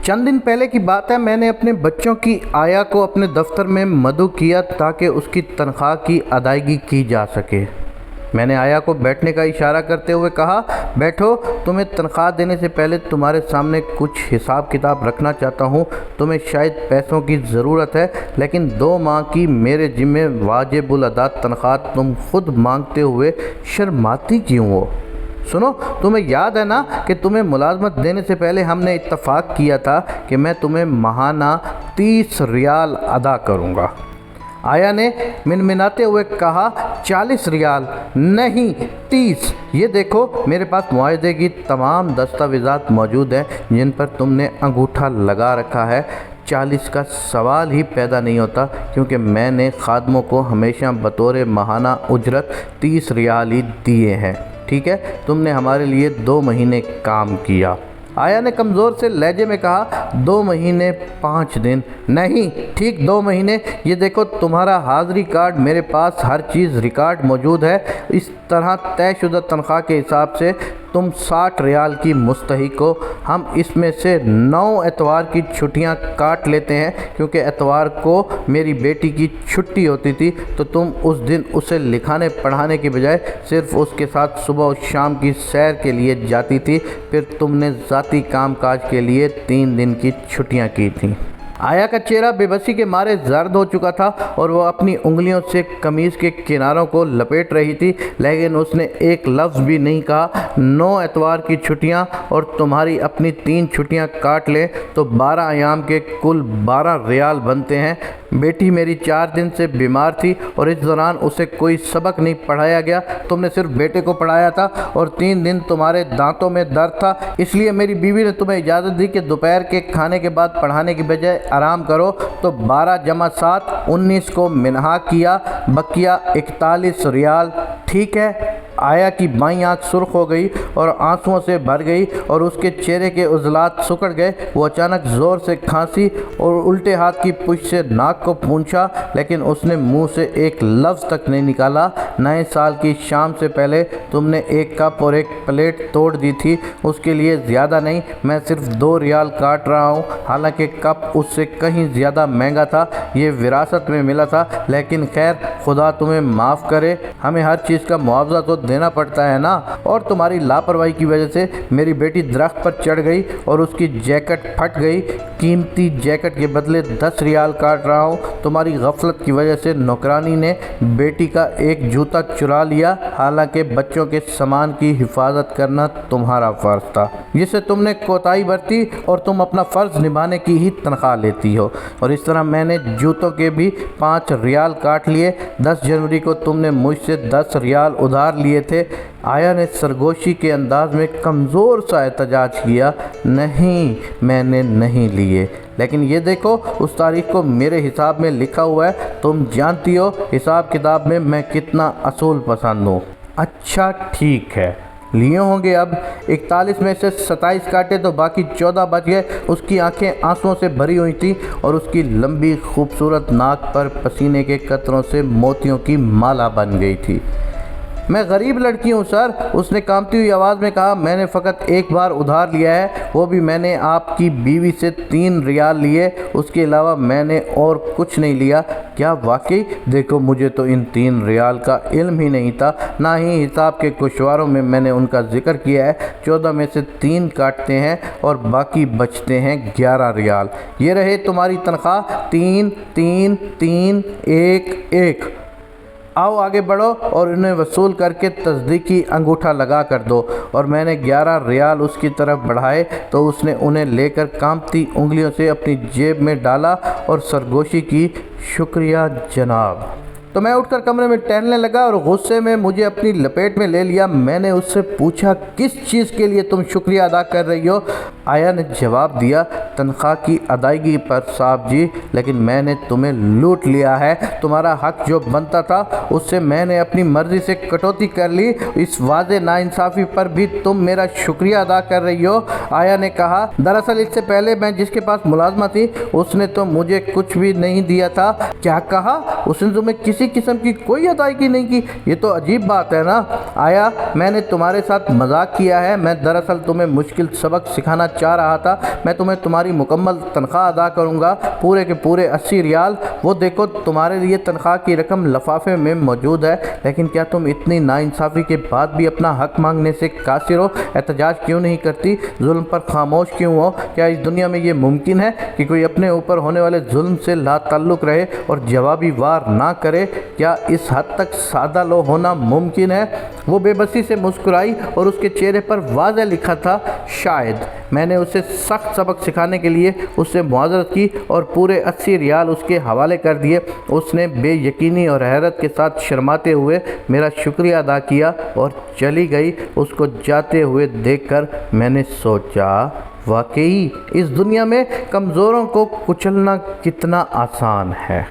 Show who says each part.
Speaker 1: چند دن پہلے کی بات ہے، میں نے اپنے بچوں کی آیا کو اپنے دفتر میں مدعو کیا تاکہ اس کی تنخواہ کی ادائیگی کی جا سکے۔ میں نے آیا کو بیٹھنے کا اشارہ کرتے ہوئے کہا، بیٹھو، تمہیں تنخواہ دینے سے پہلے تمہارے سامنے کچھ حساب کتاب رکھنا چاہتا ہوں۔ تمہیں شاید پیسوں کی ضرورت ہے، لیکن 2 ماہ کی میرے ذمہ واجب الادا تنخواہ تم خود مانگتے ہوئے شرماتی کیوں ہو؟ سنو، تمہیں یاد ہے نا کہ تمہیں ملازمت دینے سے پہلے ہم نے اتفاق کیا تھا کہ میں تمہیں ماہانہ 30 ریال ادا کروں گا۔ آیا نے منمناتے ہوئے کہا، 40 ریال نہیں، 30۔ یہ دیکھو، میرے پاس معاہدے کی تمام دستاویزات موجود ہیں جن پر تم نے انگوٹھا لگا رکھا ہے۔ 40 کا سوال ہی پیدا نہیں ہوتا، کیونکہ میں نے خادموں کو ہمیشہ بطور ماہانہ اجرت 30 ریال ہی دیے ہیں۔ ٹھیک ہے، تم نے ہمارے لیے 2 مہینے کام کیا۔ آیا نے کمزور سے لہجے میں کہا، 2 مہینے 5 دن نہیں، ٹھیک 2 مہینے۔ یہ دیکھو، تمہارا حاضری کارڈ میرے پاس، ہر چیز ریکارڈ موجود ہے۔ اس طرح طے شدہ تنخواہ کے حساب سے تم 60 ریال کی مستحق ہو۔ ہم اس میں سے 9 اتوار کی چھٹیاں کاٹ لیتے ہیں، کیونکہ اتوار کو میری بیٹی کی چھٹی ہوتی تھی، تو تم اس دن اسے لکھانے پڑھانے کی بجائے صرف اس کے ساتھ صبح و شام کی سیر کے لیے جاتی تھی۔ پھر تم نے ذاتی کام کاج کے لیے 3 دن کی چھٹیاں کی تھیں۔ آیا کا چہرہ بے بسی کے مارے زرد ہو چکا تھا اور وہ اپنی انگلیوں سے قمیض کے کناروں کو لپیٹ رہی تھی، لیکن اس نے ایک لفظ بھی نہیں کہا۔ 9 اتوار کی چھٹیاں اور تمہاری اپنی 3 چھٹیاں کاٹ لیں تو 12 ایام کے کل 12 ریال بنتے ہیں۔ بیٹی میری 4 دن سے بیمار تھی اور اس دوران اسے کوئی سبق نہیں پڑھایا گیا۔ تم نے صرف بیٹے کو پڑھایا تھا اور 3 دن تمہارے دانتوں میں درد تھا، اس لیے میری بیوی نے تمہیں اجازت دی کہ دوپہر کے کھانے کے بعد پڑھانے کی بجائے آرام کرو۔ تو 12 جمع 7 19 کو منہا کیا، بقیہ 41 ریال، ٹھیک ہے؟ آیا کی بائیں آنکھ سرخ ہو گئی اور آنسوؤں سے بھر گئی اور اس کے چہرے کے عضلات سکڑ گئے۔ وہ اچانک زور سے کھانسی اور الٹے ہاتھ کی پشت سے ناک کو پونچھا، لیکن اس نے منہ سے ایک لفظ تک نہیں نکالا۔ نئے سال کی شام سے پہلے تم نے 1 کپ اور 1 پلیٹ توڑ دی تھی، اس کے لیے زیادہ نہیں، میں صرف 2 ریال کاٹ رہا ہوں، حالانکہ کپ اس سے کہیں زیادہ مہنگا تھا۔ یہ وراثت میں ملا تھا، لیکن خیر، خدا تمہیں معاف کرے، ہمیں ہر چیز کا معاوضہ تو دینا پڑتا ہے نا۔ اور تمہاری لاپرواہی کی وجہ سے میری بیٹی درخت پر چڑھ گئی اور اس کی جیکٹ پھٹ گئی۔ قیمتی جیکٹ کے بدلے 10 ریال کاٹ رہا ہوں۔ تمہاری غفلت کی وجہ سے نوکرانی نے بیٹی کا ایک جوتا چرا لیا، حالانکہ بچوں کے سامان کی حفاظت کرنا تمہارا فرض تھا، جسے تم نے کوتاہی برتی، اور تم اپنا فرض نبھانے کی ہی تنخواہ لیتی ہو۔ اور اس طرح میں نے جوتوں کے بھی 5 ریال کاٹ لیے۔ 10 جنوری کو تم نے مجھ سے 10 ریال ادھار لیے تھے۔ آیا نے سرگوشی کے انداز میں کمزور سا احتجاج کیا، نہیں، میں نے نہیں لیے، لیکن یہ دیکھو، اس تاریخ کو میرے حساب میں لکھا ہوا ہے۔ تم جانتی ہو حساب کتاب میں میں کتنا اصول پسند ہوں۔ اچھا ٹھیک ہے، لیے ہوں گے اب۔ 41 میں سے 27 کاٹے تو باقی 14 بچ گئے۔ اس کی آنکھیں آنسوؤں سے بھری ہوئی تھیں اور اس کی لمبی خوبصورت ناک پر پسینے کے قطروں سے موتیوں کی مالا بن گئی تھی۔ میں غریب لڑکی ہوں سر، اس نے کانپتی ہوئی آواز میں کہا، میں نے فقط 1 بار ادھار لیا ہے، وہ بھی میں نے آپ کی بیوی سے 3 ریال لیے، اس کے علاوہ میں نے اور کچھ نہیں لیا۔ کیا واقعی؟ دیکھو، مجھے تو ان 3 ریال کا علم ہی نہیں تھا، نہ ہی حساب کے گوشواروں میں نے ان کا ذکر کیا ہے۔ 14 میں سے 3 کاٹتے ہیں اور باقی بچتے ہیں 11 ریال۔ یہ رہے تمہاری تنخواہ، 3 3 3 1 1۔ آؤ آگے بڑھو اور انہیں وصول کر کے تصدیقی انگوٹھا لگا کر دو۔ اور میں نے 11 ریال اس کی طرف بڑھائے تو اس نے انہیں لے کر کانپتی انگلیوں سے اپنی جیب میں ڈالا اور سرگوشی کی، شکریہ جناب۔ تو میں اٹھ کر کمرے میں ٹہلنے لگا اور غصے میں مجھے اپنی لپیٹ میں لے لیا۔ میں نے اس سے پوچھا، کس چیز کے لیے تم شکریہ ادا کر رہی ہو؟ آیا نے جواب دیا، تنخواہ کی ادائیگی پر صاحب جی، لیکن میں نے تمہیں لوٹ لیا ہے۔ تمہارا حق جو بنتا تھا اس سے میں نے اپنی مرضی سے کٹوتی کر لی۔ اس واضح ناانصافی پر بھی تم میرا شکریہ ادا کر رہی ہو؟ آیا نے کہا، دراصل اس سے پہلے میں جس کے پاس ملازمہ تھی اس نے تو مجھے کچھ بھی نہیں دیا تھا۔ کیا کہا؟ اس نے تمہیں کسی قسم کی کوئی ادائیگی نہیں کی؟ یہ تو عجیب بات ہے نا۔ آیا، میں نے تمہارے ساتھ مذاق کیا ہے، میں دراصل تمہیں مشکل سبق سکھانا چاہ رہا تھا، میں تمہیں تمہاری مکمل تنخواہ ادا کروں گا، پورے کے پورے 80 ریال۔ وہ دیکھو تمہارے لیے تنخواہ کی رقم لفافے میں موجود ہے، لیکن کیا تم اتنی ناانصافی کے بعد بھی اپنا حق مانگنے سے قاصر ہو؟ احتجاج کیوں نہیں کرتی؟ ظلم پر خاموش کیوں ہو؟ کیا اس دنیا میں یہ ممکن ہے کہ کوئی اپنے اوپر ہونے والے ظلم سے لا تعلق رہے اور جوابی وار نہ کرے؟ کیا اس حد تک سادہ لو ہونا ممکن ہے؟ وہ بے بسی سے مسکرائی اور اس کے چہرے پر واضح لکھا تھا شاید۔ میں نے اسے سخت سبق سکھانے کے لیے اس سے معذرت کی اور پورے 80 ریال اس کے حوالے کر دیے۔ اس نے بے یقینی اور حیرت کے ساتھ شرماتے ہوئے میرا شکریہ ادا کیا اور چلی گئی۔ اس کو جاتے ہوئے دیکھ کر میں نے سوچا، واقعی اس دنیا میں کمزوروں کو کچلنا کتنا آسان ہے۔